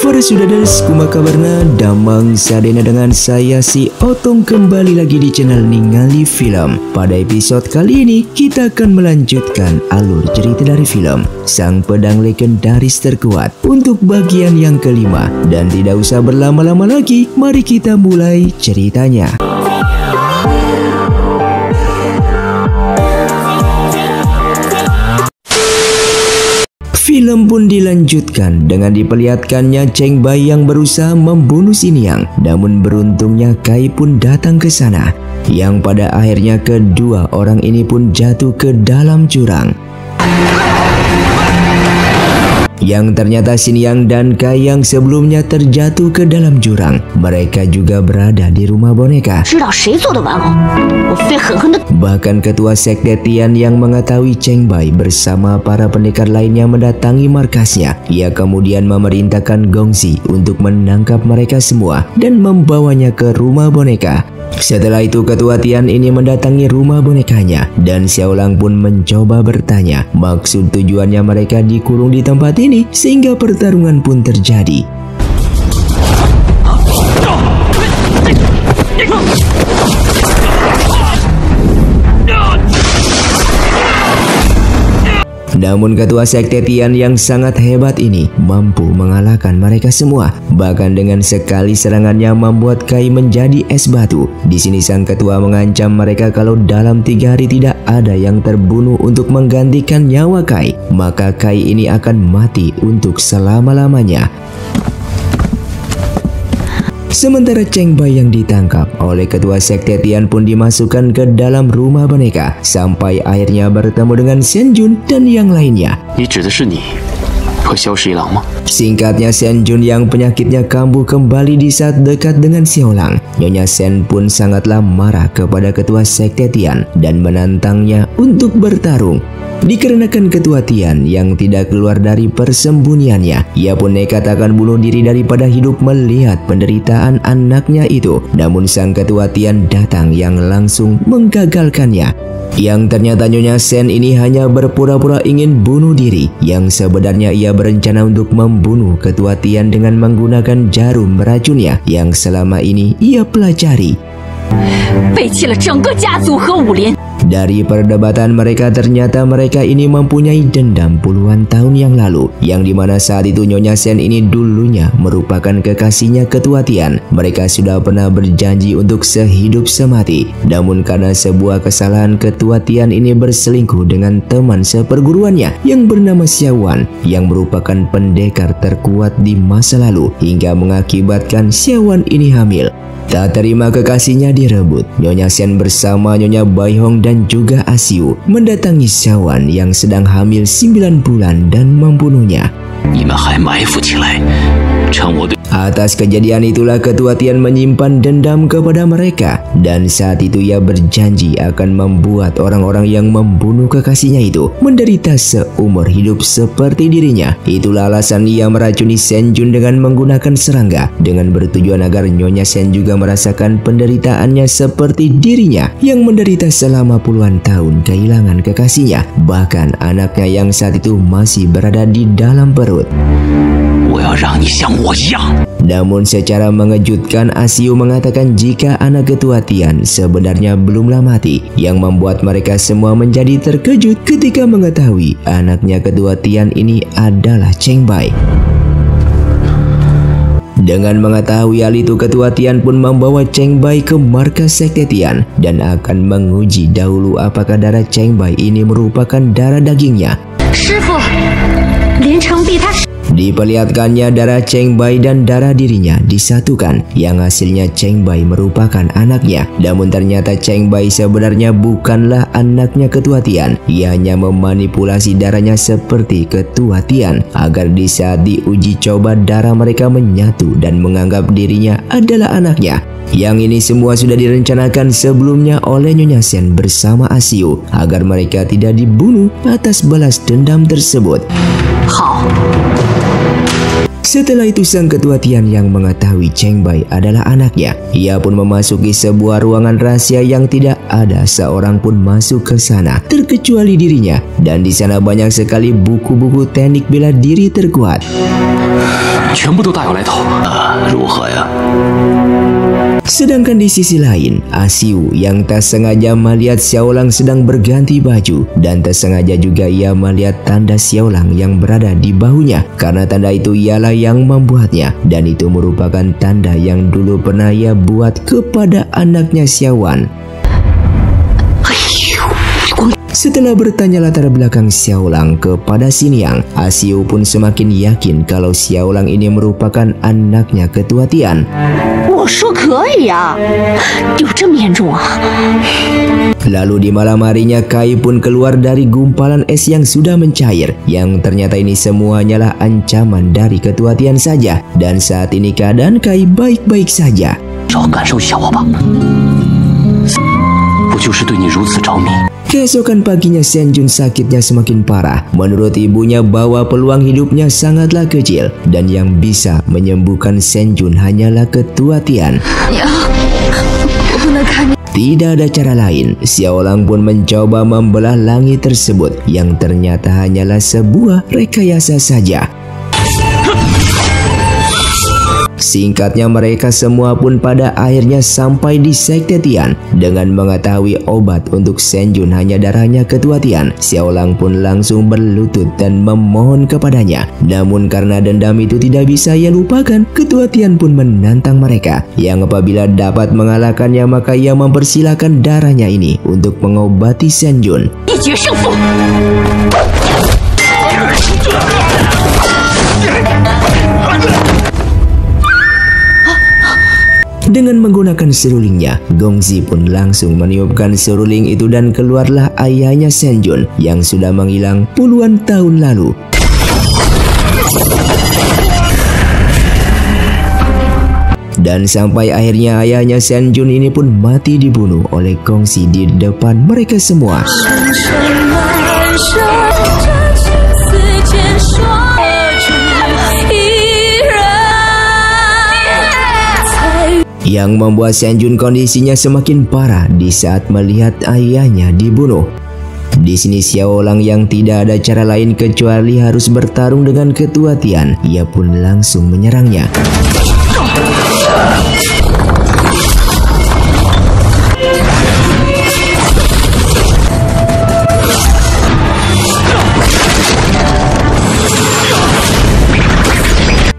Para Sudaders, kumaha kabarna? Damang sadena dengan saya si Otong kembali lagi di channel Ningali Film. Pada episode kali ini kita akan melanjutkan alur cerita dari film Sang Pedang Legendaris Terkuat untuk bagian yang kelima. Dan tidak usah berlama-lama lagi, mari kita mulai ceritanya. Film pun dilanjutkan dengan diperlihatkannya Cheng Bai yang berusaha membunuh Xin Yang. Namun beruntungnya Kai pun datang ke sana, yang pada akhirnya kedua orang ini pun jatuh ke dalam jurang. Yang ternyata Xin Yang dan Kai yang sebelumnya terjatuh ke dalam jurang, mereka juga berada di rumah boneka. Bahkan ketua sekte Tian yang mengetahui Cheng Bai bersama para pendekar lainnya mendatangi markasnya. Ia kemudian memerintahkan Gongzi untuk menangkap mereka semua dan membawanya ke rumah boneka. Setelah itu ketua Tian ini mendatangi rumah bonekanya dan Xiaolang pun mencoba bertanya maksud tujuannya mereka dikurung di tempat ini sehingga pertarungan pun terjadi. Namun ketua sekte Tian yang sangat hebat ini mampu mengalahkan mereka semua. Bahkan dengan sekali serangannya membuat Kai menjadi es batu. Di sini sang ketua mengancam mereka kalau dalam 3 hari tidak ada yang terbunuh untuk menggantikan nyawa Kai, maka Kai ini akan mati untuk selama-lamanya. Sementara Cheng Bai yang ditangkap oleh ketua sekte Tian pun dimasukkan ke dalam rumah boneka sampai akhirnya bertemu dengan Shen Jun dan yang lainnya. Singkatnya, Shen Jun yang penyakitnya kambuh kembali di saat dekat dengan Xiaolang. Nyonya Shen pun sangatlah marah kepada ketua sekte Tian dan menantangnya untuk bertarung. Dikarenakan ketua Tian yang tidak keluar dari persembunyiannya, ia pun nekat akan bunuh diri daripada hidup melihat penderitaan anaknya itu. Namun sang ketua Tian datang yang langsung menggagalkannya. Yang ternyata Nyonya Shen ini hanya berpura-pura ingin bunuh diri, yang sebenarnya ia berencana untuk membunuh ketua Tian dengan menggunakan jarum beracunnya yang selama ini ia pelajari. Dari perdebatan mereka ternyata mereka ini mempunyai dendam puluhan tahun yang lalu, yang dimana saat itu Nyonya Shen ini dulunya merupakan kekasihnya ketua Tian. Mereka sudah pernah berjanji untuk sehidup semati. Namun karena sebuah kesalahan ketua Tian ini berselingkuh dengan teman seperguruannya yang bernama Xiaowan yang merupakan pendekar terkuat di masa lalu, hingga mengakibatkan Xiaowan ini hamil. Tak terima kekasihnya direbut, Nyonya Shen bersama Nyonya Bai Hong dan juga Asiu mendatangi Xiaowan yang sedang hamil 9 bulan dan membunuhnya. Atas kejadian itulah ketua Tian menyimpan dendam kepada mereka, dan saat itu ia berjanji akan membuat orang-orang yang membunuh kekasihnya itu menderita seumur hidup seperti dirinya. Itulah alasan ia meracuni Shen Jun dengan menggunakan serangga, dengan bertujuan agar Nyonya Shen juga merasakan penderitaannya seperti dirinya yang menderita selama puluhan tahun kehilangan kekasihnya, bahkan anaknya yang saat itu masih berada di dalam perut. Namun secara mengejutkan Asiu mengatakan jika anak ketua Tian sebenarnya belumlah mati, yang membuat mereka semua menjadi terkejut ketika mengetahui anaknya ketua Tian ini adalah Cheng Bai. Dengan mengetahui hal itu, ketua Tian pun membawa Cheng Bai ke markas sekte Tian dan akan menguji dahulu apakah darah Cheng Bai ini merupakan darah dagingnya. Diperlihatkannya darah Cheng Bai dan darah dirinya disatukan, yang hasilnya Cheng Bai merupakan anaknya. Namun ternyata Cheng Bai sebenarnya bukanlah anaknya ketua Tian. Ia hanya memanipulasi darahnya seperti ketua Tian agar di saat diuji coba darah mereka menyatu dan menganggap dirinya adalah anaknya. Yang ini semua sudah direncanakan sebelumnya oleh Nyonya Shen bersama Asiu agar mereka tidak dibunuh atas balas dendam tersebut. Setelah itu sang ketua Tian yang mengetahui Cheng Bai adalah anaknya, ia pun memasuki sebuah ruangan rahasia yang tidak ada seorang pun masuk ke sana terkecuali dirinya, dan di sana banyak sekali buku-buku teknik bela diri terkuat. 全部都大有来头。如何呀？ Sedangkan di sisi lain, Asiu yang tak sengaja melihat Xiaolang sedang berganti baju dan tak sengaja juga ia melihat tanda Xiaolang yang berada di bahunya karena tanda itu ialah yang membuatnya dan itu merupakan tanda yang dulu pernah ia buat kepada anaknya Xiaowan. Setelah bertanya latar belakang Xiaolang kepada Xingyang, Asiu pun semakin yakin kalau Xiaolang ini merupakan anaknya Ketua Tian. Lalu di malam harinya Kai pun keluar dari gumpalan es yang sudah mencair, yang ternyata ini semuanya lah ancaman dari Ketua Tian saja. Dan saat ini keadaan Kai baik-baik saja. Keesokan paginya Senjun sakitnya semakin parah. Menurut ibunya bahwa peluang hidupnya sangatlah kecil dan yang bisa menyembuhkan Senjun hanyalah Ketua Tian. Tidak ada cara lain, Xiaolang pun mencoba membelah langit tersebut yang ternyata hanyalah sebuah rekayasa saja. Singkatnya mereka semua pun pada akhirnya sampai di Sekte Tian. Dengan mengetahui obat untuk Senjun hanya darahnya Ketua Tian, Xiaolang pun langsung berlutut dan memohon kepadanya. Namun karena dendam itu tidak bisa ia lupakan, Ketua Tian pun menantang mereka yang apabila dapat mengalahkannya maka ia mempersilahkan darahnya ini untuk mengobati Senjun. Dengan menggunakan serulingnya, Gongzi pun langsung meniupkan seruling itu dan keluarlah ayahnya Senjun yang sudah menghilang puluhan tahun lalu. Dan sampai akhirnya ayahnya Senjun ini pun mati dibunuh oleh Gongzi di depan mereka semua. Yang membuat Senjun kondisinya semakin parah di saat melihat ayahnya dibunuh. Di sini Xiaolang yang tidak ada cara lain kecuali harus bertarung dengan Ketua Tian, ia pun langsung menyerangnya.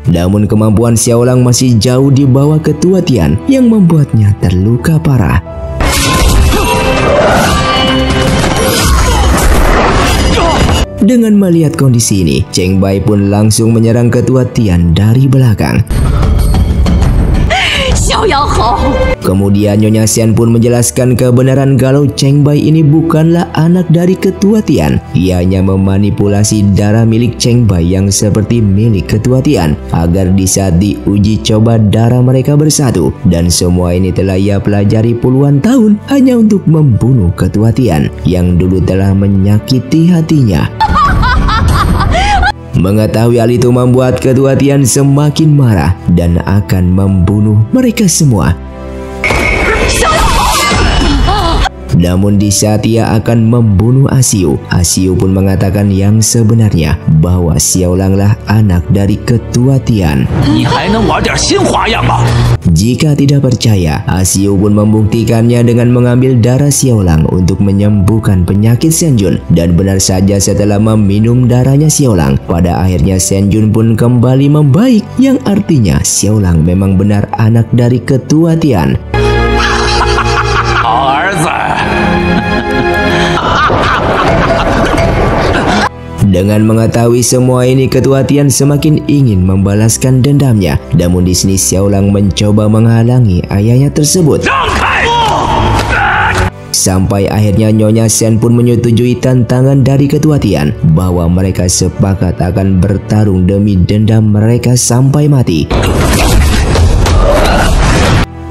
Namun kemampuan Xiaolang masih jauh di bawah Ketua Tian yang membuatnya terluka parah. Dengan melihat kondisi ini, Cheng Bai pun langsung menyerang Ketua Tian dari belakang. Kemudian Nyonya Xian pun menjelaskan kebenaran kalau Cheng Bai ini bukanlah anak dari Ketua Tian. Ia hanya memanipulasi darah milik Cheng Bai yang seperti milik Ketua Tian agar di saat diuji coba darah mereka bersatu. Dan semua ini telah ia pelajari puluhan tahun hanya untuk membunuh Ketua Tian yang dulu telah menyakiti hatinya. Mengetahui hal itu membuat Ketua Tian semakin marah dan akan membunuh mereka semua. Namun di saat ia akan membunuh Asiu, Asiu pun mengatakan yang sebenarnya bahwa Xiaolang lah anak dari Ketua Tian. Jika tidak percaya, Asiu pun membuktikannya dengan mengambil darah Xiaolang untuk menyembuhkan penyakit Senjun. Dan benar saja setelah meminum darahnya Xiaolang, pada akhirnya Senjun pun kembali membaik, yang artinya Xiaolang memang benar anak dari Ketua Tian. Dengan mengetahui semua ini, Ketua Tian semakin ingin membalaskan dendamnya. Namun di sini Xiaolang mencoba menghalangi ayahnya tersebut. Sampai akhirnya Nyonya Xian pun menyetujui tantangan dari Ketua Tian bahwa mereka sepakat akan bertarung demi dendam mereka sampai mati.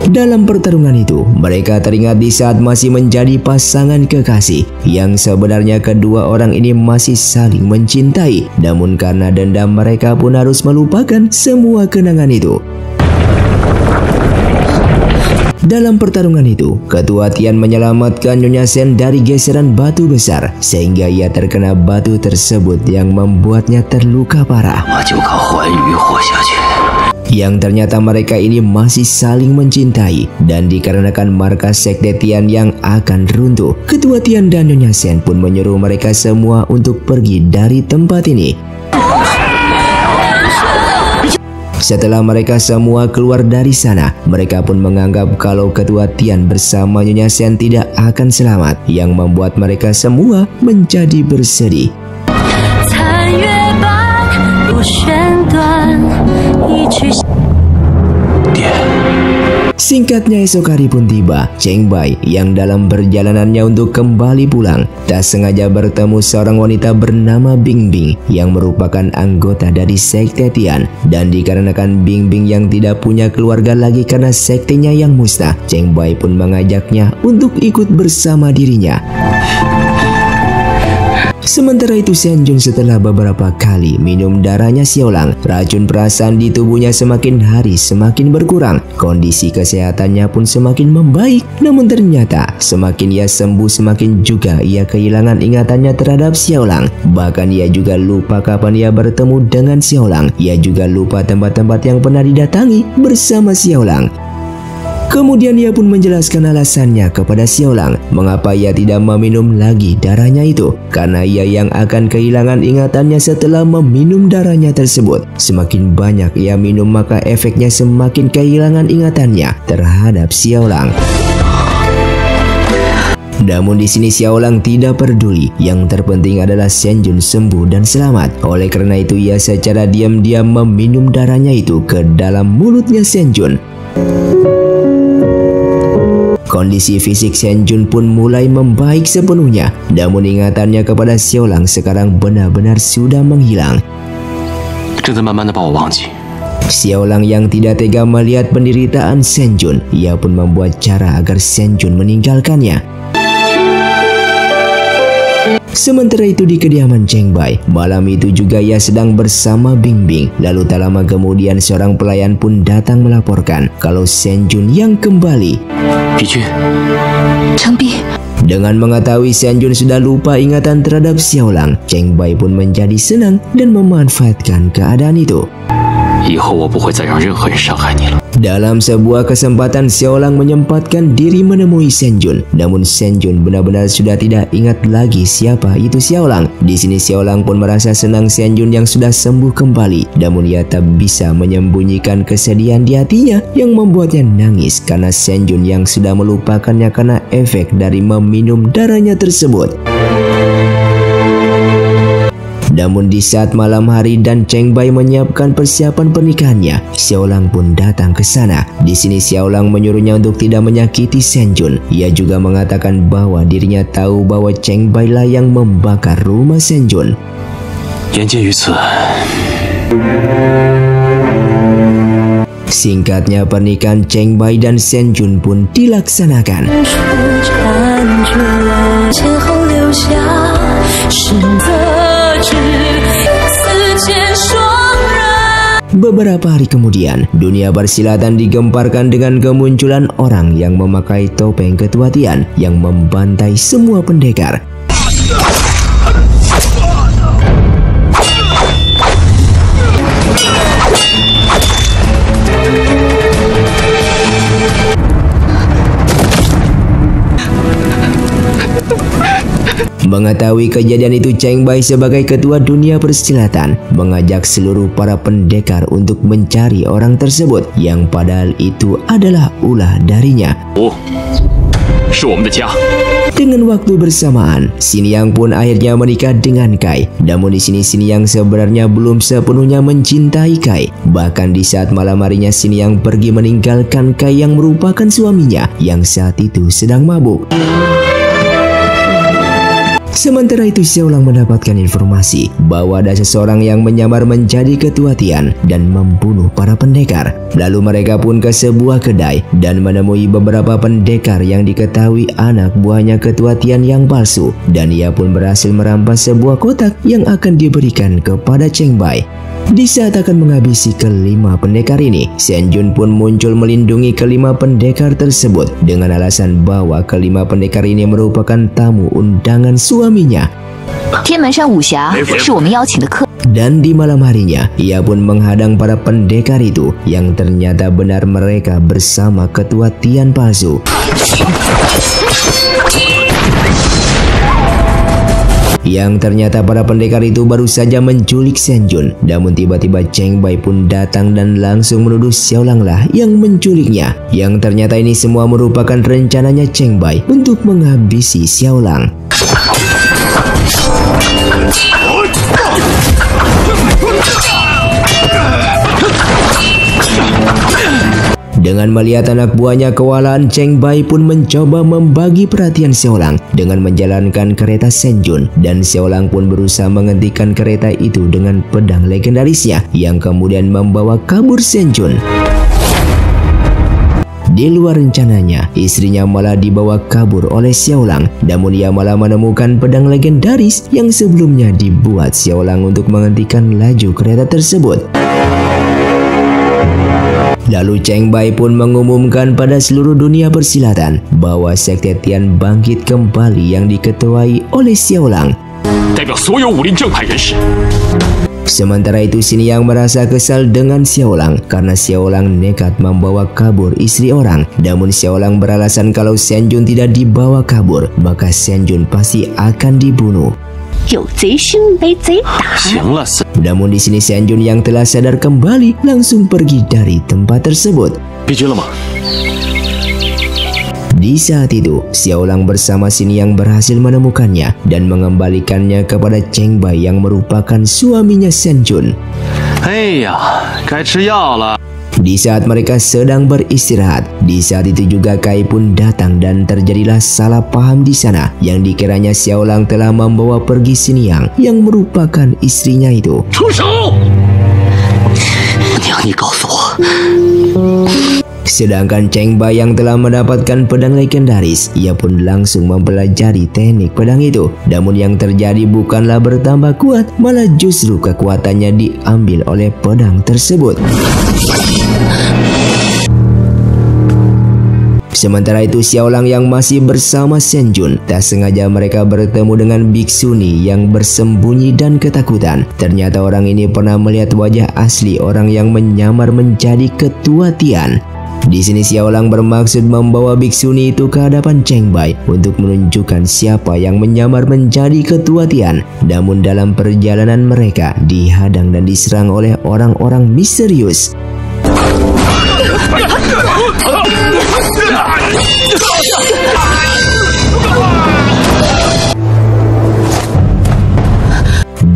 Dalam pertarungan itu, mereka teringat di saat masih menjadi pasangan kekasih yang sebenarnya kedua orang ini masih saling mencintai. Namun karena dendam mereka pun harus melupakan semua kenangan itu. Dalam pertarungan itu, Ketua Tian menyelamatkan Nyonya Sen dari geseran batu besar sehingga ia terkena batu tersebut yang membuatnya terluka parah. 我就靠环宇活下去。 Yang ternyata mereka ini masih saling mencintai dan dikarenakan markas sekte Tian yang akan runtuh, Ketua Tian dan Nyonya Sen pun menyuruh mereka semua untuk pergi dari tempat ini. Setelah mereka semua keluar dari sana, mereka pun menganggap kalau Ketua Tian bersama Nyonya Sen tidak akan selamat, yang membuat mereka semua menjadi bersedih. Singkatnya esok hari pun tiba, Cheng Bai yang dalam perjalanannya untuk kembali pulang tak sengaja bertemu seorang wanita bernama Bing Bing yang merupakan anggota dari sekte Tian, dan dikarenakan Bing Bing yang tidak punya keluarga lagi karena sektenya yang musnah, Cheng Bai pun mengajaknya untuk ikut bersama dirinya. Sementara itu Shen Jun setelah beberapa kali minum darahnya Xiaolang, racun perasaan di tubuhnya semakin hari semakin berkurang. Kondisi kesehatannya pun semakin membaik. Namun ternyata semakin ia sembuh semakin juga ia kehilangan ingatannya terhadap Xiaolang. Bahkan ia juga lupa kapan ia bertemu dengan Xiaolang. Ia juga lupa tempat-tempat yang pernah didatangi bersama Xiaolang. Kemudian ia pun menjelaskan alasannya kepada Xiaolang mengapa ia tidak meminum lagi darahnya itu, karena ia yang akan kehilangan ingatannya setelah meminum darahnya tersebut. Semakin banyak ia minum maka efeknya semakin kehilangan ingatannya terhadap Xiaolang. Namun di sini Xiaolang tidak peduli, yang terpenting adalah Shen Jun sembuh dan selamat. Oleh karena itu ia secara diam-diam meminum darahnya itu ke dalam mulutnya Shen Jun. Kondisi fisik Shen Jun pun mulai membaik sepenuhnya, namun ingatannya kepada Xiaolang sekarang benar-benar sudah menghilang. Xiaolang yang tidak tega melihat penderitaan Shen Jun, ia pun membuat cara agar Shen Jun meninggalkannya. Sementara itu di kediaman Cheng Bai, malam itu juga ia sedang bersama Bing Bing. Lalu tak lama kemudian seorang pelayan pun datang melaporkan kalau Shen Jun yang kembali. Dengan mengetahui Shen Jun sudah lupa ingatan terhadap Xiaolang, Cheng Bai pun menjadi senang dan memanfaatkan keadaan itu. Dalam sebuah kesempatan Xiaolang menyempatkan diri menemui Shen Jun, namun Shen Jun benar-benar sudah tidak ingat lagi siapa itu Xiaolang. Di sini Xiaolang pun merasa senang Shen Jun yang sudah sembuh kembali, namun ia tak bisa menyembunyikan kesedihan di hatinya yang membuatnya nangis karena Shen Jun yang sudah melupakannya karena efek dari meminum darahnya tersebut. Namun di saat malam hari dan Cheng Bai menyiapkan persiapan pernikahannya, Xiaolang pun datang ke sana. Di sini Xiaolang menyuruhnya untuk tidak menyakiti Shen Jun. Ia juga mengatakan bahwa dirinya tahu bahwa Cheng Bai lah yang membakar rumah Shen Jun. Singkatnya pernikahan Cheng Bai dan Shen Jun pun dilaksanakan. Beberapa hari kemudian, dunia persilatan digemparkan dengan kemunculan orang yang memakai topeng Ketua Tian yang membantai semua pendekar. Mengetahui kejadian itu, Cheng Bai sebagai ketua dunia persilatan mengajak seluruh para pendekar untuk mencari orang tersebut yang padahal itu adalah ulah darinya. Dengan waktu bersamaan, Xin Yang pun akhirnya menikah dengan Kai. Namun di sini Xin Yang sebenarnya belum sepenuhnya mencintai Kai. Bahkan di saat malam harinya Xin Yang pergi meninggalkan Kai yang merupakan suaminya yang saat itu sedang mabuk. Sementara itu Xiaolang mendapatkan informasi bahwa ada seseorang yang menyamar menjadi Ketua Tian dan membunuh para pendekar. Lalu mereka pun ke sebuah kedai dan menemui beberapa pendekar yang diketahui anak buahnya Ketua Tian yang palsu, dan ia pun berhasil merampas sebuah kotak yang akan diberikan kepada Cheng Bai. Di saat akan menghabisi kelima pendekar ini, Shen Jun pun muncul melindungi kelima pendekar tersebut dengan alasan bahwa kelima pendekar ini merupakan tamu undangan suaminya. 天门山武侠是我们邀请的客。 Dan di malam harinya, ia pun menghadang para pendekar itu yang ternyata benar mereka bersama ketua Tian palsu. Yang ternyata para pendekar itu baru saja menculik Shen Jun. Namun tiba-tiba Cheng Bai pun datang dan langsung menuduh Xiaolang lah yang menculiknya. Yang ternyata ini semua merupakan rencananya Cheng Bai untuk menghabisi Xiaolang. Dengan melihat anak buahnya kewalahan, Cheng Bai pun mencoba membagi perhatian Xiaolang dengan menjalankan kereta Shen Jun, dan Xiaolang pun berusaha menghentikan kereta itu dengan pedang legendarisnya yang kemudian membawa kabur Shen Jun. Di luar rencananya, istrinya malah dibawa kabur oleh Xiaolang, namun ia malah menemukan pedang legendaris yang sebelumnya dibuat Xiaolang untuk menghentikan laju kereta tersebut. Lalu Cheng Bai pun mengumumkan pada seluruh dunia persilatan bahwa sekte Tian bangkit kembali yang diketuai oleh Xiaolang. Sementara itu Xin Yang merasa kesal dengan Xiaolang karena Xiaolang nekat membawa kabur istri orang. Namun Xiaolang beralasan kalau Shen Jun tidak dibawa kabur, maka Shen Jun pasti akan dibunuh. Namun di sini Shen Jun yang telah sadar kembali langsung pergi dari tempat tersebut. Di saat itu, Xiaolang bersama Xin Yang berhasil menemukannya dan mengembalikannya kepada Cheng Bai yang merupakan suaminya Shen Jun. Di saat mereka sedang beristirahat, di saat itu juga Kai pun datang dan terjadilah salah paham di sana yang dikiranya Xiaolang telah membawa pergi Xin Yang yang merupakan istrinya itu. Sedangkan Cheng Bai yang telah mendapatkan pedang legendaris, ia pun langsung mempelajari teknik pedang itu. Namun yang terjadi bukanlah bertambah kuat, malah justru kekuatannya diambil oleh pedang tersebut. Sementara itu Xiaolang yang masih bersama Shen Jun, tak sengaja mereka bertemu dengan biksuni yang bersembunyi dan ketakutan. Ternyata orang ini pernah melihat wajah asli orang yang menyamar menjadi ketua Tian. Di sini Xiaolang bermaksud membawa biksuni itu ke hadapan Cheng Bai untuk menunjukkan siapa yang menyamar menjadi ketua Tian. Namun dalam perjalanan mereka dihadang dan diserang oleh orang-orang misterius.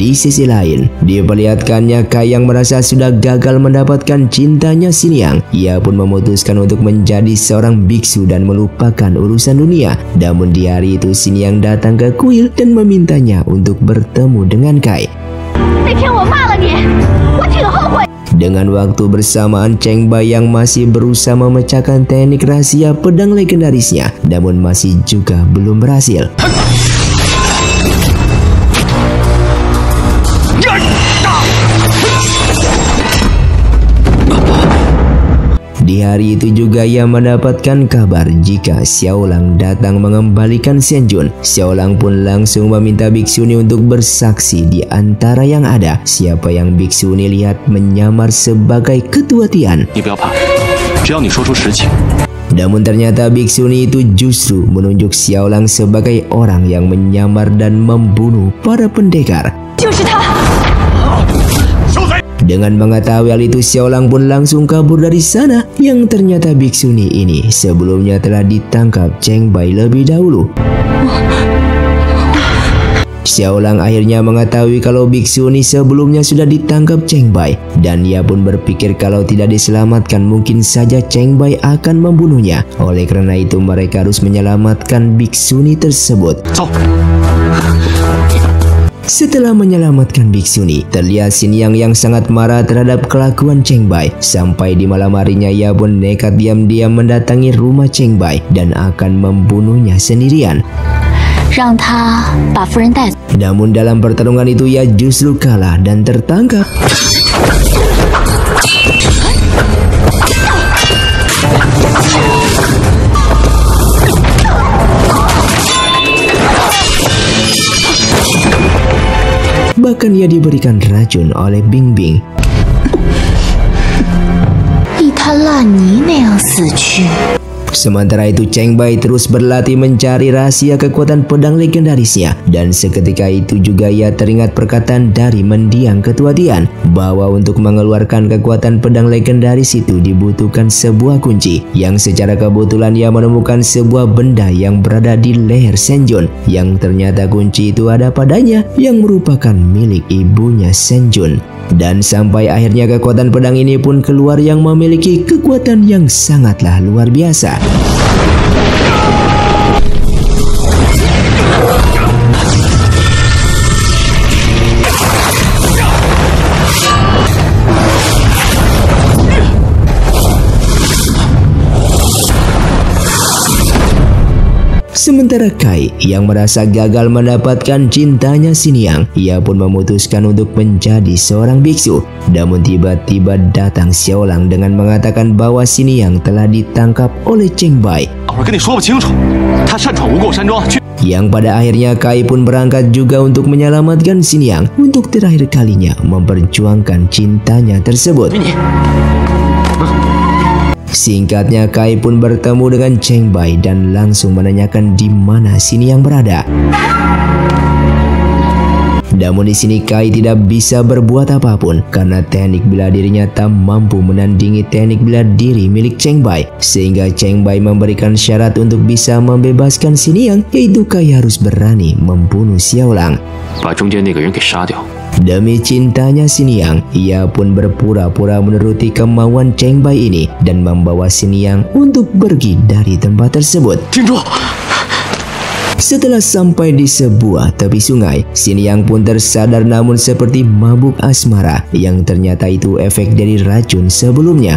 Di sisi lain, diperlihatkannya Kai yang merasa sudah gagal mendapatkan cintanya Xin Yang. Ia pun memutuskan untuk menjadi seorang biksu dan melupakan urusan dunia. Namun di hari itu Xin Yang datang ke kuil dan memintanya untuk bertemu dengan Kai. Dengan waktu bersamaan, Cheng Bai yang masih berusaha memecahkan teknik rahasia pedang legendarisnya, namun masih juga belum berhasil. Di hari itu juga ia mendapatkan kabar jika Xiaolang datang mengembalikan Shen Jun. Xiaolang pun langsung meminta biksuni untuk bersaksi di antara yang ada siapa yang biksuni lihat menyamar sebagai ketua Tian. Namun ternyata biksuni itu justru menunjuk Xiaolang sebagai orang yang menyamar dan membunuh para pendekar. Dengan mengetahui hal itu, Xiaolang pun langsung kabur dari sana. Yang ternyata biksuni ini sebelumnya telah ditangkap Cheng Bai lebih dahulu. Xiaolang akhirnya mengetahui kalau biksuni sebelumnya sudah ditangkap Cheng Bai, dan ia pun berpikir kalau tidak diselamatkan mungkin saja Cheng Bai akan membunuhnya. Oleh karena itu mereka harus menyelamatkan biksuni tersebut. Setelah menyelamatkan biksuni, terlihat Xin Yang yang sangat marah terhadap kelakuan Cheng Bai. Sampai di malam harinya ia pun nekat diam-diam mendatangi rumah Cheng Bai dan akan membunuhnya sendirian. Namun dalam pertarungan itu ia justru kalah dan tertangkap. bahkan ia diberikan racun oleh Bingbing. 一滩烂泥那样死去。 Sementara itu Cheng Bai terus berlatih mencari rahasia kekuatan pedang legendarisnya, dan seketika itu juga ia teringat perkataan dari mendiang ketua Tian bahwa untuk mengeluarkan kekuatan pedang legendaris itu dibutuhkan sebuah kunci, yang secara kebetulan ia menemukan sebuah benda yang berada di leher Shen Jun, yang ternyata kunci itu ada padanya yang merupakan milik ibunya Shen Jun. Dan sampai akhirnya kekuatan pedang ini pun keluar yang memiliki kekuatan yang sangatlah luar biasa. Sementara Kai yang merasa gagal mendapatkan cintanya Xiniang, ia pun memutuskan untuk menjadi seorang biksu. Namun tiba-tiba datang Xiaolang dengan mengatakan bahwa Xiniang telah ditangkap oleh Cheng Bai. Yang pada akhirnya Kai pun berangkat juga untuk menyelamatkan Xiniang untuk terakhir kalinya memperjuangkan cintanya tersebut. Singkatnya Kai pun bertemu dengan Cheng Bai dan langsung menanyakan di mana Xiniang berada. Namun di sini Kai tidak bisa berbuat apapun karena teknik bela dirinya tak mampu menandingi teknik bela diri milik Cheng Bai, sehingga Cheng Bai memberikan syarat untuk bisa membebaskan Xiniang, yaitu Kai harus berani membunuh Xiaolang. Demi cintanya Xiniang, ia pun berpura-pura menuruti kemauan Cheng Bai ini dan membawa Xiniang untuk pergi dari tempat tersebut. Setelah sampai di sebuah tepi sungai, Xiniang pun tersadar namun seperti mabuk asmara, yang ternyata itu efek dari racun sebelumnya.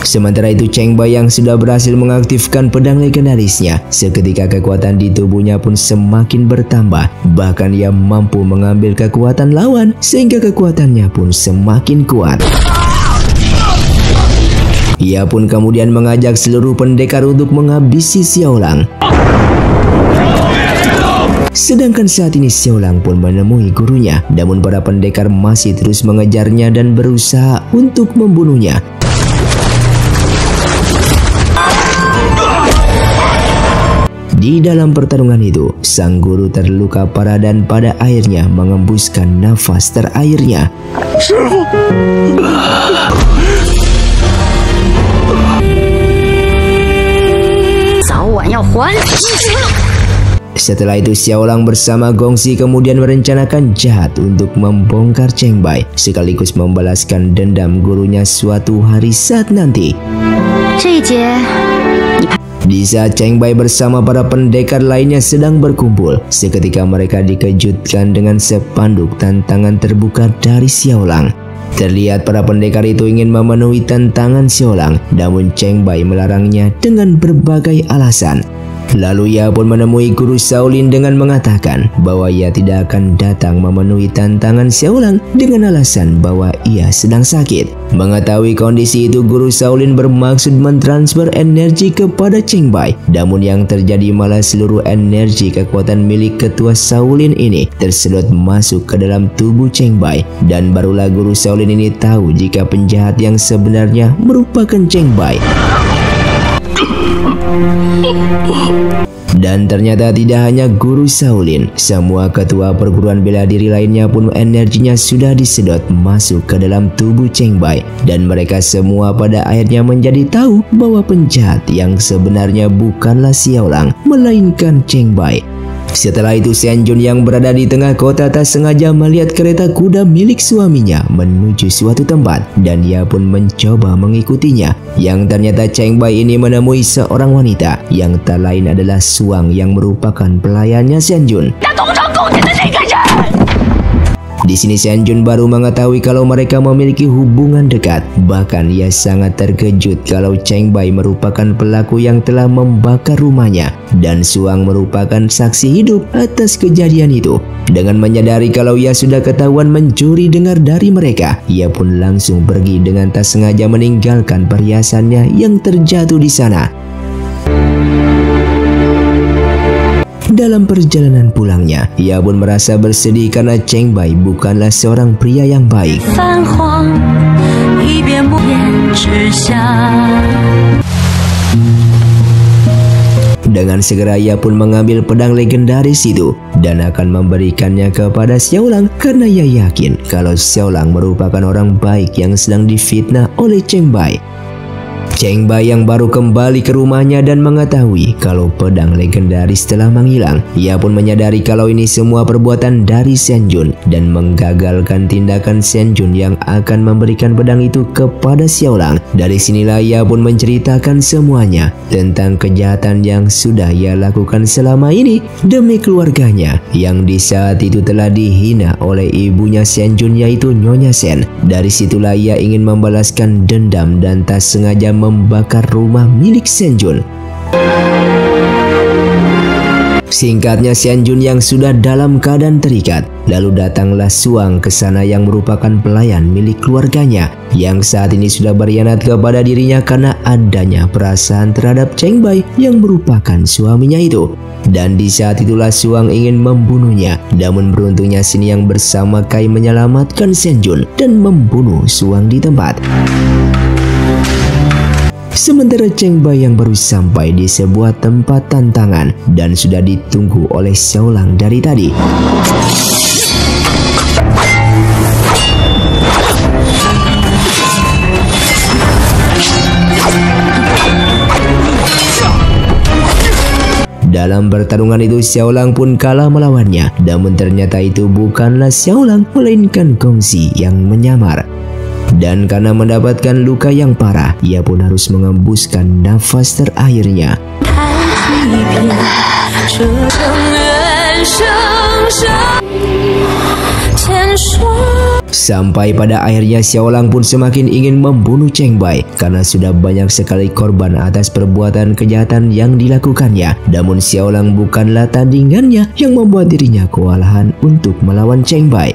Sementara itu Cheng Bai yang sudah berhasil mengaktifkan pedang legendarisnya, seketika kekuatan di tubuhnya pun semakin bertambah. Bahkan ia mampu mengambil kekuatan lawan sehingga kekuatannya pun semakin kuat. Ia pun kemudian mengajak seluruh pendekar untuk menghabisi Xiaolang. Sedangkan saat ini Xiaolang pun menemui gurunya, namun para pendekar masih terus mengejarnya dan berusaha untuk membunuhnya. Di dalam pertarungan itu, sang guru terluka parah dan pada akhirnya mengembuskan nafas terakhirnya. Setelah itu Xiaolang bersama Gongxi kemudian merencanakan jahat untuk membongkar Cheng Bai, sekaligus membalaskan dendam gurunya suatu hari saat nanti. Di saat Cheng Bai bersama para pendekar lainnya sedang berkumpul, seketika mereka dikejutkan dengan spanduk tantangan terbuka dari Xiaolang. Terlihat para pendekar itu ingin memenuhi tantangan Xiaolang, namun Cheng Bai melarangnya dengan berbagai alasan. Lalu ia pun menemui guru Shaolin dengan mengatakan bahwa ia tidak akan datang memenuhi tantangan Xiaolang dengan alasan bahwa ia sedang sakit. Mengetahui kondisi itu, guru Shaolin bermaksud mentransfer energi kepada Cheng Bai. Namun yang terjadi malah seluruh energi kekuatan milik ketua Shaolin ini tersedot masuk ke dalam tubuh Cheng Bai. Dan barulah guru Shaolin ini tahu jika penjahat yang sebenarnya merupakan Cheng Bai. Dan ternyata tidak hanya guru Shaolin, semua ketua perguruan bela diri lainnya pun energinya sudah disedot masuk ke dalam tubuh Cheng Bai. Dan mereka semua pada akhirnya menjadi tahu bahwa penjahat yang sebenarnya bukanlah Xiaolang, melainkan Cheng Bai. Setelah itu Shen Jun yang berada di tengah kota tak sengaja melihat kereta kuda milik suaminya menuju suatu tempat, dan ia pun mencoba mengikutinya. Yang ternyata Cheng Bai ini menemui seorang wanita yang tak lain adalah Suang yang merupakan pelayannya Shen Jun. Di sini Shen Jun baru mengetahui kalau mereka memiliki hubungan dekat. Bahkan ia sangat terkejut kalau Cheng Bai merupakan pelaku yang telah membakar rumahnya dan Suang merupakan saksi hidup atas kejadian itu. Dengan menyadari kalau ia sudah ketahuan mencuri dengar dari mereka, ia pun langsung pergi dengan tak sengaja meninggalkan perhiasannya yang terjatuh di sana. Dalam perjalanan pulangnya, ia pun merasa bersedih karena Cheng Bai bukanlah seorang pria yang baik. 泛黄，一遍不言之下。 Dengan segera ia pun mengambil pedang legendaris itu dan akan memberikannya kepada Xiaolang karena ia yakin kalau Xiaolang merupakan orang baik yang sedang difitnah oleh Cheng Bai. Cheng Bai yang baru kembali ke rumahnya dan mengetahui kalau pedang legendaris telah menghilang. Ia pun menyadari kalau ini semua perbuatan dari Shen Jun dan menggagalkan tindakan Shen Jun yang akan memberikan pedang itu kepada Xiaolang. Dari sinilah ia pun menceritakan semuanya tentang kejahatan yang sudah ia lakukan selama ini demi keluarganya yang di saat itu telah dihina oleh ibunya Shen Jun yaitu Nyonya Shen. Dari situlah ia ingin membalaskan dendam dan tak sengaja membakar rumah milik Shen Jun. Singkatnya, Shen Jun yang sudah dalam keadaan terikat, lalu datanglah Suang ke sana yang merupakan pelayan milik keluarganya yang saat ini sudah berkhianat kepada dirinya karena adanya perasaan terhadap Cheng Bai yang merupakan suaminya itu. Dan di saat itulah Suang ingin membunuhnya, namun beruntungnya Shin yang bersama Kai menyelamatkan Shen Jun dan membunuh Suang di tempat. Sementara Cheng Bai yang baru sampai di sebuah tempat tantangan dan sudah ditunggu oleh Xiaolang dari tadi. Dalam pertarungan itu Xiaolang pun kalah melawannya, namun ternyata itu bukanlah Xiaolang melainkan Gongxi yang menyamar. Dan karena mendapatkan luka yang parah, ia pun harus mengembuskan nafas terakhirnya. Sampai pada akhirnya Xiaolang pun semakin ingin membunuh Cheng Bai karena sudah banyak sekali korban atas perbuatan kejahatan yang dilakukannya. Namun Xiaolang bukanlah tandingannya yang membuat dirinya kewalahan untuk melawan Cheng Bai.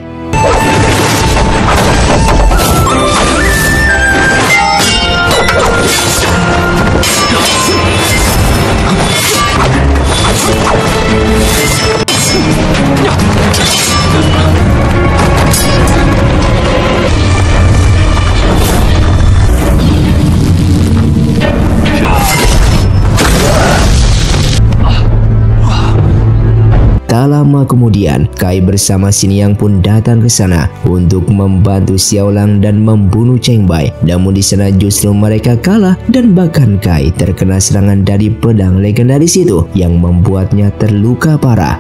Tak lama kemudian, Kai bersama Shin Yang pun datang ke sana untuk membantu Xiaolang dan membunuh Cheng Bai. Namun di sana justru mereka kalah dan bahkan Kai terkena serangan dari pedang legendaris itu yang membuatnya terluka parah.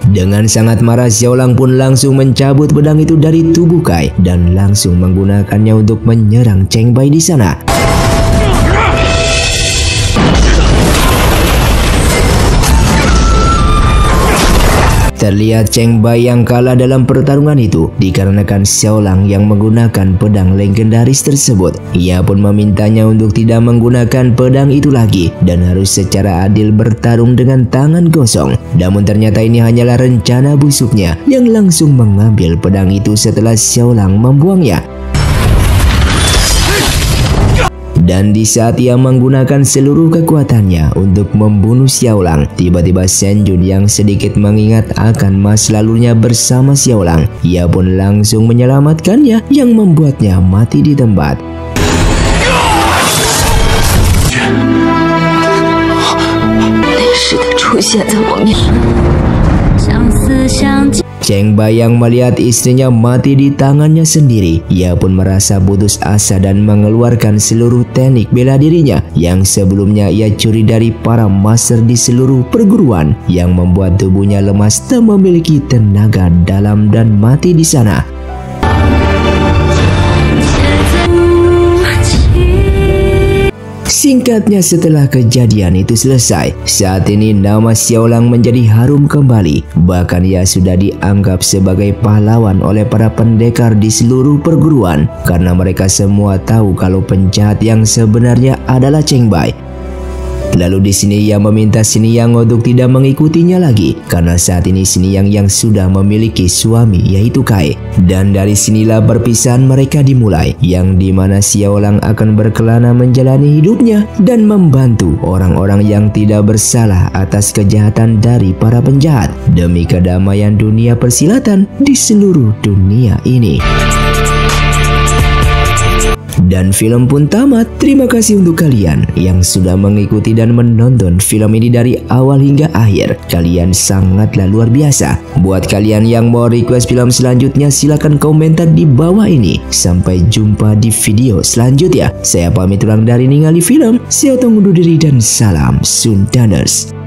Dengan sangat marah, Xiaolang pun langsung mencabut pedang itu dari tubuh Kai dan langsung menggunakannya untuk menyerang Cheng Bai di sana. Terlihat Cheng Bai yang kalah dalam pertarungan itu dikarenakan Xiaolang yang menggunakan pedang legendaris tersebut. Ia pun memintanya untuk tidak menggunakan pedang itu lagi dan harus secara adil bertarung dengan tangan kosong. Namun ternyata ini hanyalah rencana busuknya yang langsung mengambil pedang itu setelah Xiaolang membuangnya. Dan di saat ia menggunakan seluruh kekuatannya untuk membunuh Xiaolang, tiba-tiba Shen Jun yang sedikit mengingat akan masa lalunya bersama Xiaolang, ia pun langsung menyelamatkannya yang membuatnya mati di tempat. Cheng Bai yang melihat istrinya mati di tangannya sendiri, ia pun merasa putus asa dan mengeluarkan seluruh teknik bela dirinya yang sebelumnya ia curi dari para master di seluruh perguruan yang membuat tubuhnya lemas dan memiliki tenaga dalam dan mati di sana. Singkatnya, setelah kejadian itu selesai, saat ini nama Xiaolang menjadi harum kembali. Bahkan ia sudah dianggap sebagai pahlawan oleh para pendekar di seluruh perguruan karena mereka semua tahu kalau penjahat yang sebenarnya adalah Cheng Bai. Lalu di sini ia meminta Siniyang untuk tidak mengikutinya lagi karena saat ini Siniyang yang sudah memiliki suami yaitu Kai. Dan dari sinilah perpisahan mereka dimulai, yang dimana Xiaolang akan berkelana menjalani hidupnya dan membantu orang-orang yang tidak bersalah atas kejahatan dari para penjahat demi kedamaian dunia persilatan di seluruh dunia ini. Dan film pun tamat. Terima kasih untuk kalian yang sudah mengikuti dan menonton film ini dari awal hingga akhir. Kalian sangatlah luar biasa. Buat kalian yang mau request film selanjutnya, silahkan komentar di bawah ini. Sampai jumpa di video selanjutnya. Saya pamit ulang dari Ningali Film. Saya undur diri dan salam Sundaners.